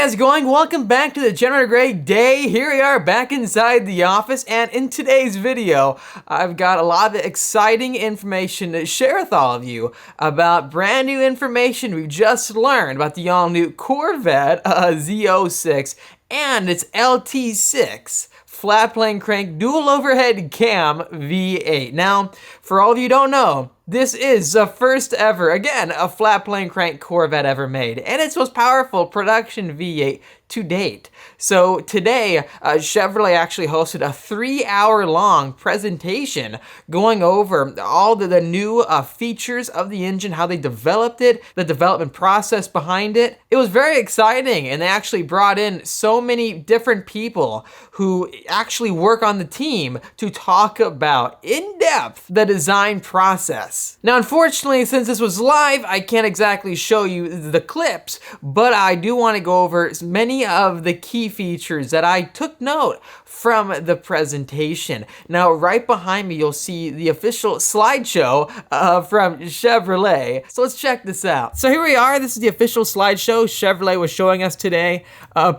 how's it going? Welcome back to the General Great Day. Here we are back inside the office, and in today's video, I've got a lot of exciting information to share with all of you about brand new information we've just learned about the all-new Corvette Z06 and its LT6 flat plane crank dual overhead cam V8. Now, for all of you who don't know, this is the first ever, again, a flat plane crank Corvette ever made, and its most powerful production V8 to date. So today, Chevrolet actually hosted a 3-hour-long presentation going over all the new features of the engine, how they developed it, the development process behind it. It was very exciting, and they actually brought in so many different people who actually work on the team to talk about in depth the design process. Now, unfortunately, since this was live, I can't exactly show you the clips, but I do want to go over many of the key features that I took note from the presentation. Now, right behind me, you'll see the official slideshow from Chevrolet. So let's check this out. So here we are. This is the official slideshow Chevrolet was showing us today.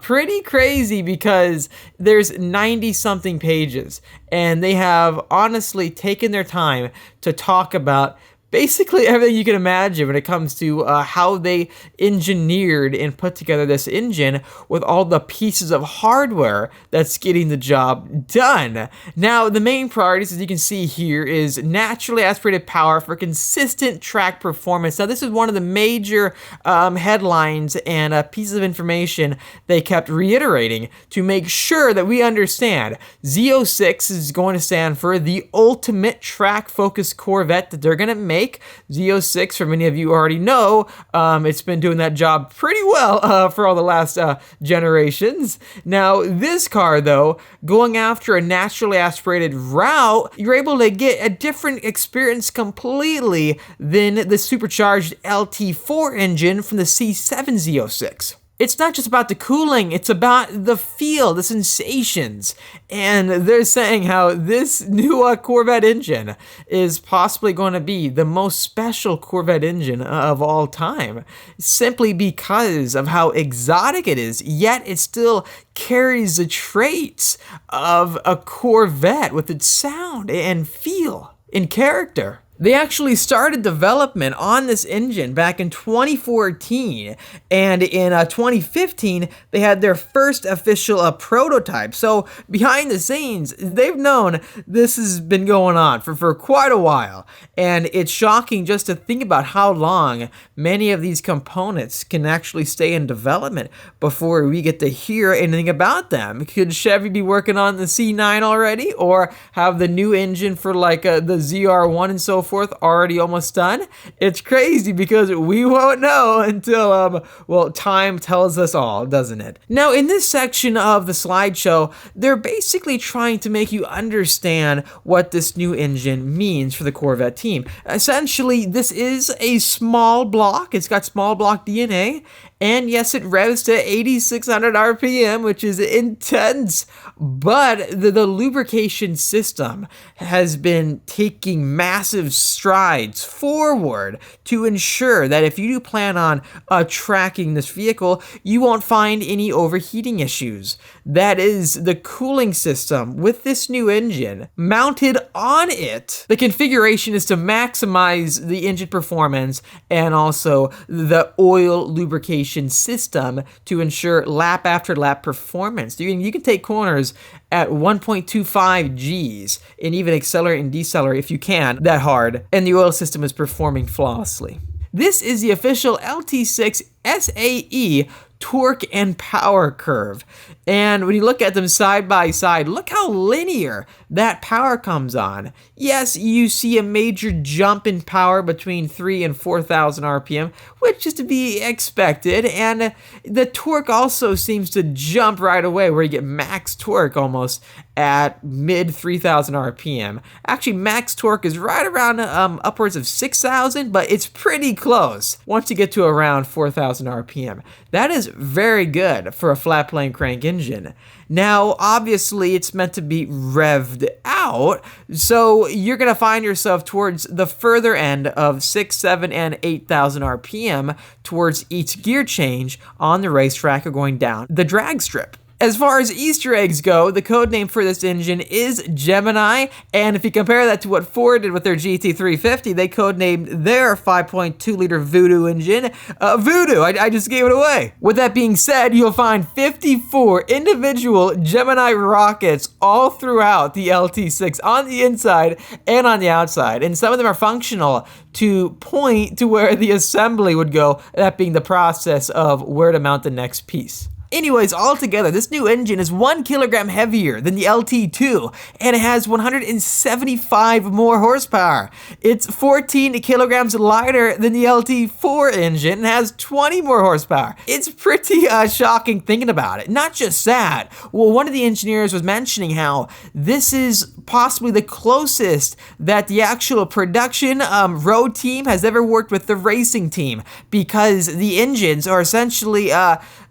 Pretty crazy because there's 90-something pages, and they have honestly taken their time to talk about basically everything you can imagine when it comes to how they engineered and put together this engine with all the pieces of hardware that's getting the job done. Now, the main priorities, as you can see here, is naturally aspirated power for consistent track performance. Now, this is one of the major headlines and pieces of information they kept reiterating to make sure that we understand. Z06 is going to stand for the ultimate track-focused Corvette that they're going to make. Z06, for many of you already know, it's been doing that job pretty well for all the last generations. Now, this car, though, going after a naturally aspirated route, you're able to get a different experience completely than the supercharged LT4 engine from the C7 Z06. It's not just about the cooling, it's about the feel, the sensations. And they're saying how this new Corvette engine is possibly going to be the most special Corvette engine of all time, simply because of how exotic it is, yet it still carries the traits of a Corvette with its sound and feel and character. They actually started development on this engine back in 2014, and in 2015, they had their first official prototype. So behind the scenes, they've known this has been going on for quite a while, and it's shocking just to think about how long many of these components can actually stay in development before we get to hear anything about them. Could Chevy be working on the C9 already, or have the new engine for like the ZR1 and so forth already almost done? It's crazy because we won't know until, well, time tells us all, doesn't it? Now, in this section of the slideshow, they're basically trying to make you understand what this new engine means for the Corvette team. Essentially, this is a small block. It's got small block DNA, and yes, it revs to 8,600 RPM, which is intense, but the lubrication system has been taking massive strides forward to ensure that if you do plan on tracking this vehicle, you won't find any overheating issues. That is the cooling system with this new engine mounted on it. The configuration is to maximize the engine performance and also the oil lubrication system to ensure lap after lap performance. You can take corners at 1.25 Gs and even accelerate and decelerate if you can that hard, and the oil system is performing flawlessly. This is the official LT6 SAE torque and power curve. And when you look at them side by side, look how linear that power comes on. Yes, you see a major jump in power between 3,000 and 4,000 RPM, which is to be expected. And the torque also seems to jump right away, where you get max torque almost at mid 3,000 RPM. Actually, max torque is right around upwards of 6,000, but it's pretty close once you get to around 4,000 RPM. That is very good for a flat plane crank engine. Now, obviously, it's meant to be revved out, so you're going to find yourself towards the further end of 6, 7, and 8,000 RPM towards each gear change on the racetrack or going down the drag strip. As far as Easter eggs go, the code name for this engine is Gemini, and if you compare that to what Ford did with their GT350, they codenamed their 5.2-liter Voodoo engine Voodoo. I just gave it away. With that being said, you'll find 54 individual Gemini rockets all throughout the LT6 on the inside and on the outside, and some of them are functional to point to where the assembly would go, that being the process of where to mount the next piece. Anyways, altogether, this new engine is 1 kilogram heavier than the LT2, and it has 175 more horsepower. It's 14 kilograms lighter than the LT4 engine and has 20 more horsepower. It's pretty shocking thinking about it. Not just that. Well, one of the engineers was mentioning how this is possibly the closest that the actual production road team has ever worked with the racing team, because the engines are essentially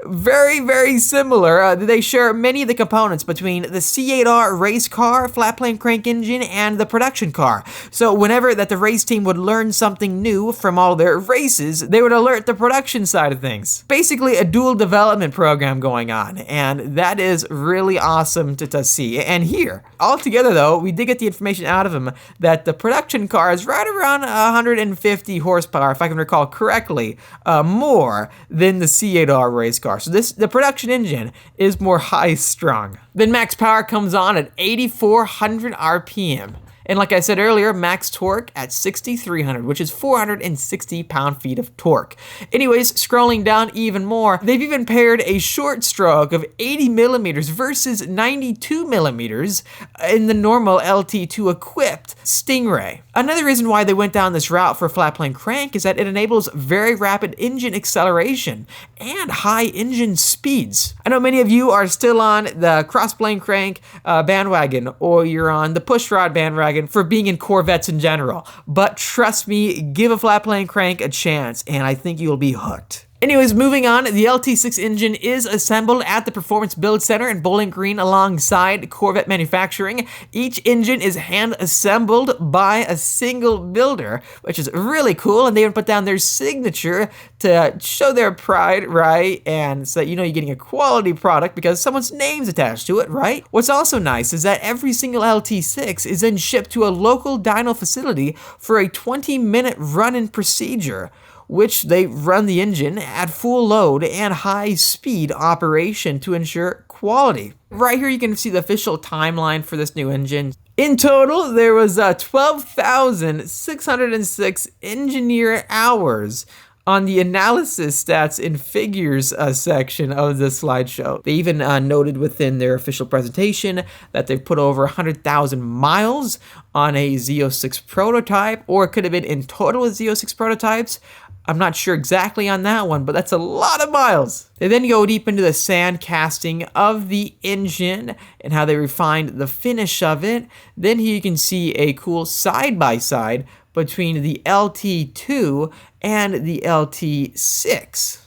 very similar. They share many of the components between the C8R race car, flat plane crank engine, and the production car. So whenever that the race team would learn something new from all their races, they would alert the production side of things. Basically a dual development program going on, and that is really awesome to see and hear. Altogether though, we did get the information out of him that the production car is right around 150 horsepower, if I can recall correctly, more than the C8R race car. So the production engine is more high-strung. Then max power comes on at 8,400 RPM. And like I said earlier, max torque at 6,300, which is 460 pound-feet of torque. Anyways, scrolling down even more, they've even paired a short stroke of 80 millimeters versus 92 millimeters in the normal LT2 equipped Stingray. Another reason why they went down this route for flat plane crank is that it enables very rapid engine acceleration and high engine speeds. I know many of you are still on the cross plane crank bandwagon, or you're on the pushrod bandwagon for being in Corvettes in general, but trust me, give a flat plane crank a chance, and I think you'll be hooked. Anyways, moving on, the LT6 engine is assembled at the Performance Build Center in Bowling Green alongside Corvette manufacturing. Each engine is hand-assembled by a single builder, which is really cool, and they even put down their signature to show their pride, right? And so that you know you're getting a quality product because someone's name's attached to it, right? What's also nice is that every single LT6 is then shipped to a local dyno facility for a 20-minute run-in procedure, which they run the engine at full load and high-speed operation to ensure quality. Right here you can see the official timeline for this new engine. In total, there was 12,606 engineer hours on the analysis stats and figures section of the slideshow. They even noted within their official presentation that they've put over 100,000 miles on a Z06 prototype, or it could have been in total with Z06 prototypes. I'm not sure exactly on that one, but that's a lot of miles. They then go deep into the sand casting of the engine and how they refined the finish of it. Then here you can see a cool side-by-side between the LT2 and the LT6.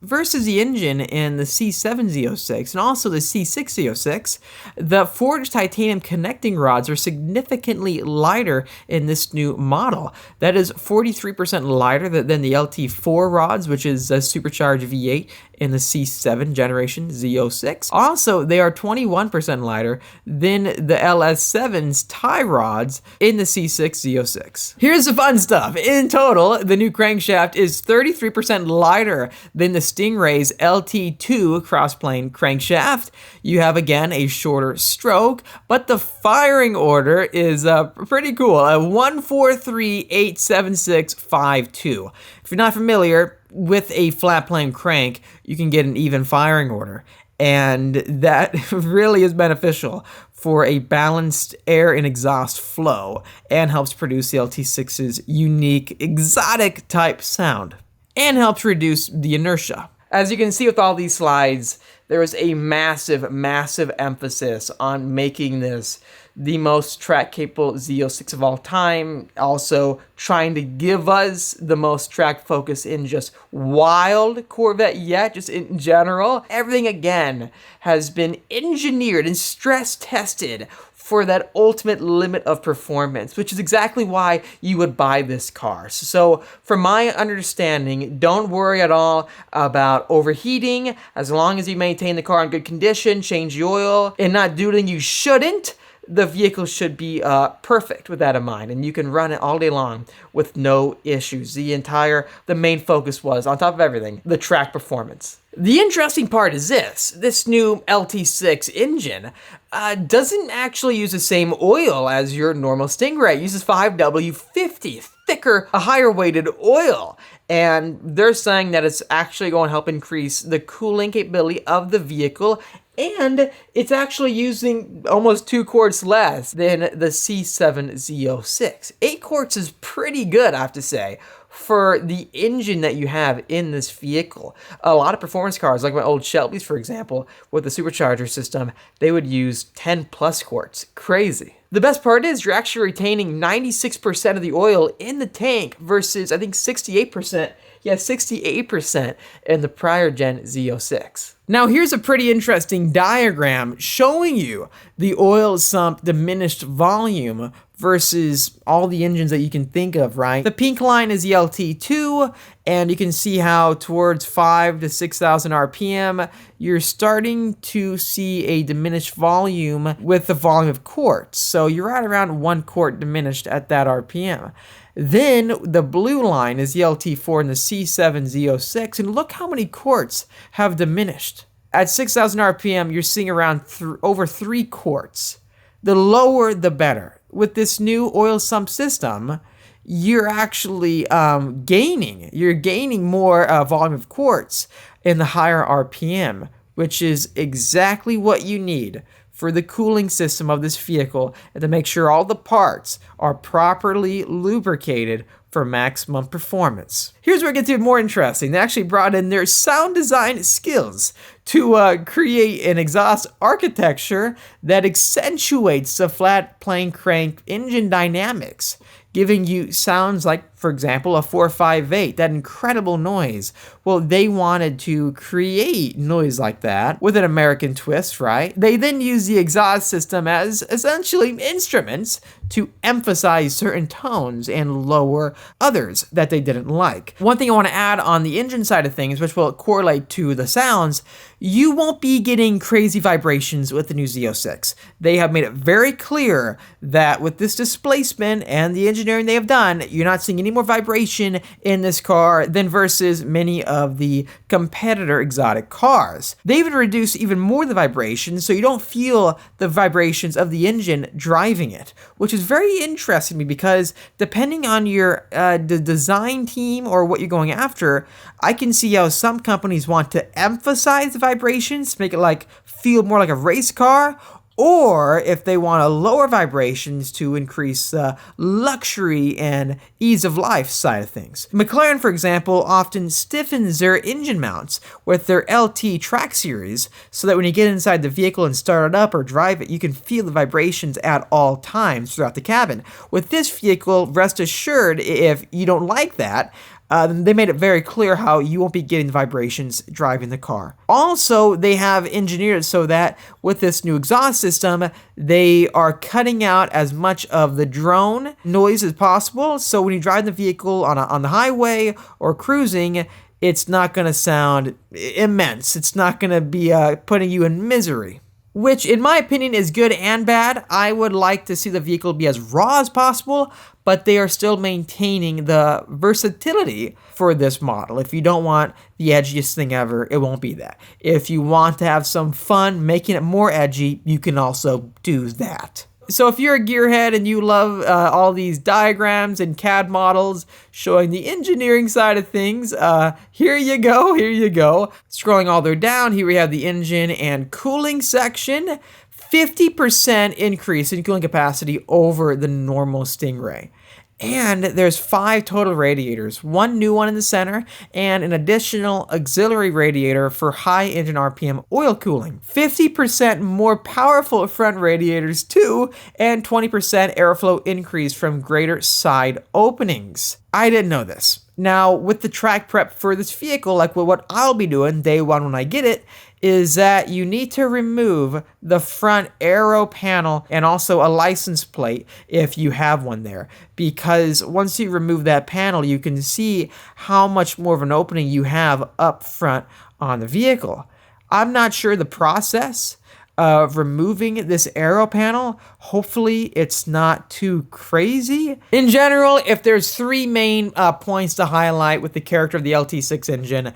Versus the engine in the C7 Z06 and also the C6 Z06, the forged titanium connecting rods are significantly lighter in this new model. That is 43% lighter than the LT4 rods, which is a supercharged V8 in the C7 generation Z06. Also, they are 21% lighter than the LS7's tie rods in the C6 Z06. Here's the fun stuff. In total, the new crankshaft is 33% lighter than the Stingray's LT2 crossplane crankshaft. You have, again, a shorter stroke, but the firing order is pretty cool. 1-4-3-8-7-6-5-2. If you're not familiar with a flat plane crank, you can get an even firing order, and that really is beneficial for a balanced air and exhaust flow and helps produce the LT6's unique exotic type sound and helps reduce the inertia. As you can see with all these slides, there is a massive emphasis on making this the most track-capable Z06 of all time, also trying to give us the most track focus in just wild Corvette yet, just in general. Everything, again, has been engineered and stress-tested for that ultimate limit of performance, which is exactly why you would buy this car. So from my understanding, don't worry at all about overheating. As long as you maintain the car in good condition, change the oil, and not do anything you shouldn't, the vehicle should be perfect with that in mind, and you can run it all day long with no issues. The main focus was, on top of everything, the track performance. The interesting part is this new LT6 engine doesn't actually use the same oil as your normal Stingray. It uses 5W50, thicker, a higher weighted oil. And they're saying that it's actually going to help increase the cooling capability of the vehicle, and it's actually using almost 2 quarts less than the C7 Z06. 8 quarts is pretty good, I have to say, for the engine that you have in this vehicle. A lot of performance cars, like my old Shelby's, for example, with the supercharger system, they would use 10 plus quarts. Crazy. The best part is you're actually retaining 96% of the oil in the tank versus, I think, 68%. Yeah, 68% in the prior gen Z06. Now here's a pretty interesting diagram showing you the oil sump diminished volume versus all the engines that you can think of, right? The pink line is the LT2, and you can see how towards 5,000 to 6,000 RPM, you're starting to see a diminished volume with the volume of quarts. So you're at around 1 quart diminished at that RPM. Then the blue line is the LT4 and the C7 Z06, and look how many quarts have diminished. At 6,000 RPM, you're seeing around over 3 quarts. The lower, the better. With this new oil sump system, you're actually gaining. You're gaining more volume of quarts in the higher RPM, which is exactly what you need for the cooling system of this vehicle and to make sure all the parts are properly lubricated for maximum performance. Here's where it gets even more interesting. They actually brought in their sound design skills to create an exhaust architecture that accentuates the flat plane crank engine dynamics, giving you sounds like, for example, a 458, that incredible noise. Well, they wanted to create noise like that with an American twist, right? They then use the exhaust system as essentially instruments to emphasize certain tones and lower others that they didn't like. One thing I want to add on the engine side of things, which will correlate to the sounds, you won't be getting crazy vibrations with the new Z06. They have made it very clear that with this displacement and the engineering they have done, you're not seeing any more vibration in this car than versus many of the competitor exotic cars. They even reduce even more the vibrations, so you don't feel the vibrations of the engine driving it, which is very interesting to me because depending on your the design team or what you're going after, I can see how some companies want to emphasize the vibrations, make it feel more like a race car, or if they want to lower vibrations to increase luxury and ease of life side of things. McLaren, for example, often stiffens their engine mounts with their LT track series so that when you get inside the vehicle and start it up or drive it, you can feel the vibrations at all times throughout the cabin. With this vehicle, rest assured, if you don't like that, they made it very clear how you won't be getting vibrations driving the car. Also, they have engineered it so that with this new exhaust system, they are cutting out as much of the drone noise as possible. So when you drive the vehicle on the highway or cruising, it's not going to sound immense. It's not going to be putting you in misery, which in my opinion is good and bad. I would like to see the vehicle be as raw as possible, but they are still maintaining the versatility for this model. If you don't want the edgiest thing ever, it won't be that. If you want to have some fun making it more edgy, you can also do that. So if you're a gearhead and you love all these diagrams and CAD models showing the engineering side of things, here you go. Scrolling all the way down, here we have the engine and cooling section. 50% increase in cooling capacity over the normal Stingray. And there's 5 total radiators, one new one in the center, and an additional auxiliary radiator for high engine RPM oil cooling. 50% more powerful front radiators too, and 20% airflow increase from greater side openings. I didn't know this. Now, with the track prep for this vehicle, like what I'll be doing day one when I get it, is that you need to remove the front aero panel and also a license plate if you have one there. Because once you remove that panel, you can see how much more of an opening you have up front on the vehicle. I'm not sure the process of removing this aero panel. Hopefully it's not too crazy. In general, if there's 3 main points to highlight with the character of the LT6 engine,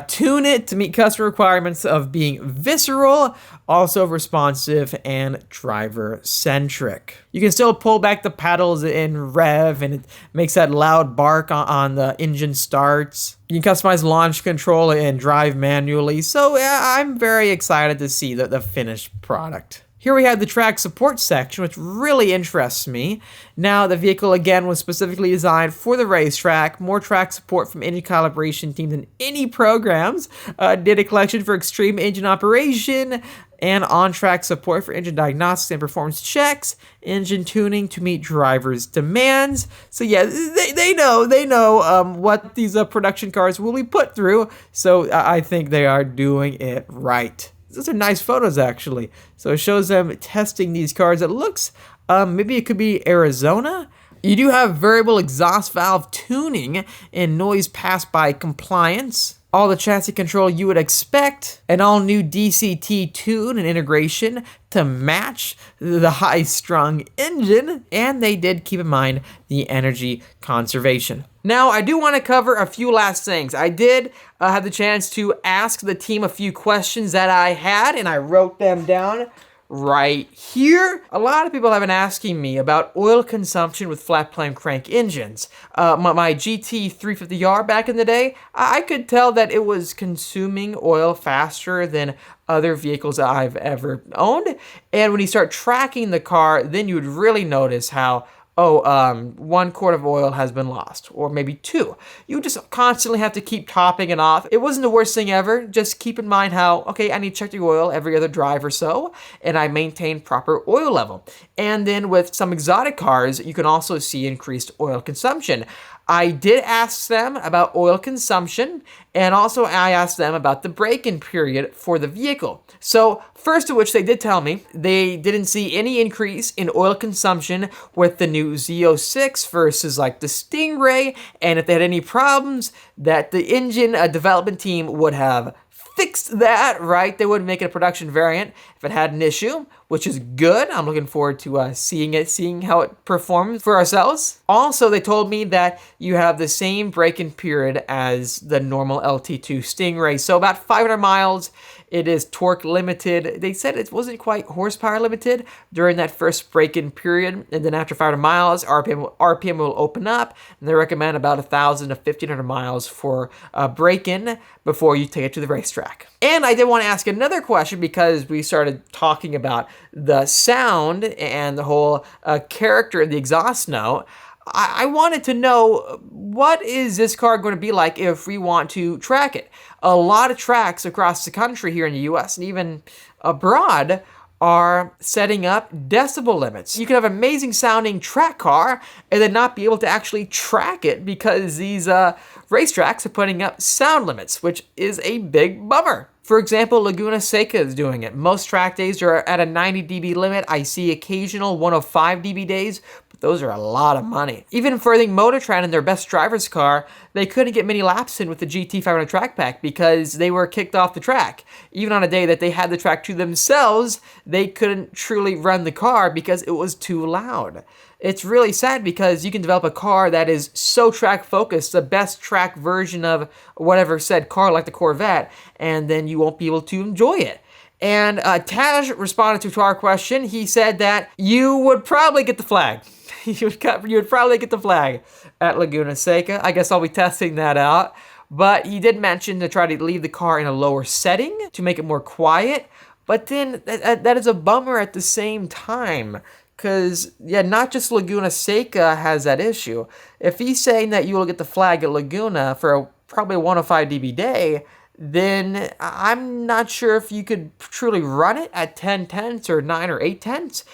tune it to meet customer requirements of being visceral, also responsive, and driver-centric. You can still pull back the pedals in rev, and it makes that loud bark on the engine starts. You can customize launch control and drive manually, so yeah, I'm very excited to see the finished product. Here we have the track support section, which really interests me. Now, the vehicle, again, was specifically designed for the racetrack. More track support from engine calibration teams than any programs. Data collection for extreme engine operation, and on-track support for engine diagnostics and performance checks, engine tuning to meet drivers' demands. So yeah, they know what these production cars will be put through, so I think they are doing it right. Those are nice photos, actually. So it shows them testing these cars. It looks, maybe it could be Arizona. You do have variable exhaust valve tuning and noise pass-by compliance. All the chassis control you would expect. An all-new DCT tune and integration to match the high-strung engine. And they did keep in mind the energy conservation. Now, I do want to cover a few last things. I did have the chance to ask the team a few questions that I had, and I wrote them down right here. A lot of people have been asking me about oil consumption with flat plane crank engines. My GT350R back in the day, I could tell that it was consuming oil faster than other vehicles I've ever owned. And when you start tracking the car, then you would really notice how 1 quart of oil has been lost, or maybe 2. You just constantly have to keep topping it off. It wasn't the worst thing ever. Just keep in mind how, okay, I need to check the oil every other drive or so, and I maintain proper oil level. And then with some exotic cars, you can also see increased oil consumption. I did ask them about oil consumption, and also I asked them about the break-in period for the vehicle. So, first of which they did tell me they didn't see any increase in oil consumption with the new Z06 versus like the Stingray, and if they had any problems, that the engine development team would have fixed that, right? They wouldn't make it a production variant if it had an issue, which is good. I'm looking forward to seeing how it performs for ourselves. Also, they told me that you have the same break-in period as the normal LT2 Stingray. So about 500 miles, it is torque limited. They said it wasn't quite horsepower limited during that first break-in period. And then after 500 miles, RPM will open up. And they recommend about 1,000 to 1,500 miles for break-in before you take it to the racetrack. And I did want to ask another question because we started talking about the sound and the whole character of the exhaust note. I wanted to know, what is this car going to be like if we want to track it? A lot of tracks across the country here in the US and even abroad are setting up decibel limits. You can have an amazing sounding track car and then not be able to actually track it because these racetracks are putting up sound limits, which is a big bummer. For example, Laguna Seca is doing it. Most track days are at a 90 dB limit. I see occasional 105 dB days, but those are a lot of money. Even Furthing Motor Trend in their best driver's car, they couldn't get many laps in with the GT500 track pack because they were kicked off the track. Even on a day that they had the track to themselves, they couldn't truly run the car because it was too loud. It's really sad because you can develop a car that is so track focused, the best track version of whatever said car like the Corvette, and then you won't be able to enjoy it. And Taj responded to our question. He said that you would probably get the flag. you would probably get the flag at Laguna Seca. I guess I'll be testing that out. But he did mention to try to leave the car in a lower setting to make it more quiet. But then that is a bummer at the same time, Because, yeah, not just Laguna Seca has that issue. If he's saying that you will get the flag at Laguna for probably a 105 dB day, then I'm not sure if you could truly run it at 10 tenths or 9 or 8 tenths.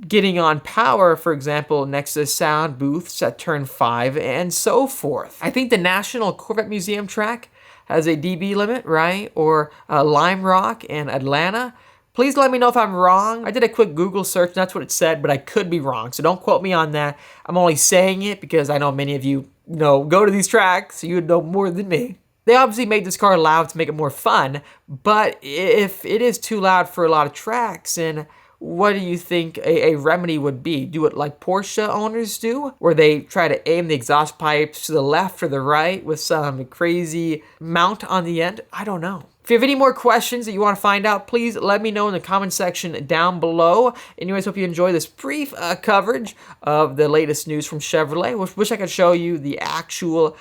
Getting on power, for example, next to sound booths at turn 5 and so forth. I think the National Corvette Museum track has a dB limit, right? Or Lime Rock in Atlanta. Please let me know if I'm wrong. I did a quick Google search, and that's what it said, but I could be wrong, so don't quote me on that. I'm only saying it because I know many of you go to these tracks, so you would know more than me. They obviously made this car loud to make it more fun, but if it is too loud for a lot of tracks, then what do you think a remedy would be? Do it like Porsche owners do, where they try to aim the exhaust pipes to the left or the right with some crazy mount on the end? I don't know. If you have any more questions that you want to find out, please let me know in the comment section down below. Anyways, hope you enjoy this brief coverage of the latest news from Chevrolet. Wish I could show you the actual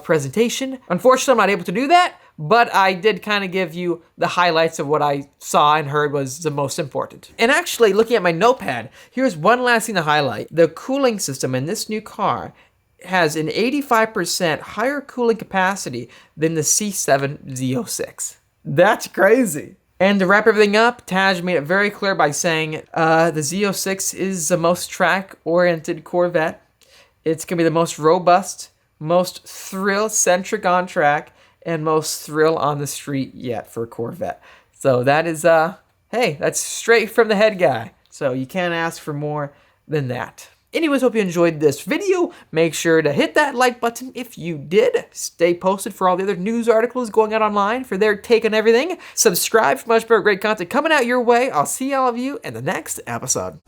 presentation. Unfortunately, I'm not able to do that, but I did kind of give you the highlights of what I saw and heard was the most important. And actually, looking at my notepad, here's one last thing to highlight. The cooling system in this new car has an 85% higher cooling capacity than the C7 Z06. That's crazy. And to wrap everything up, Taj made it very clear by saying the Z06 is the most track-oriented Corvette. It's going to be the most robust, most thrill-centric on track, and most thrill on the street yet for a Corvette. So that is, hey, that's straight from the head guy. So you can't ask for more than that. Anyways, hope you enjoyed this video. Make sure to hit that like button if you did. Stay posted for all the other news articles going out online for their take on everything. Subscribe for much more great content coming out your way. I'll see all of you in the next episode.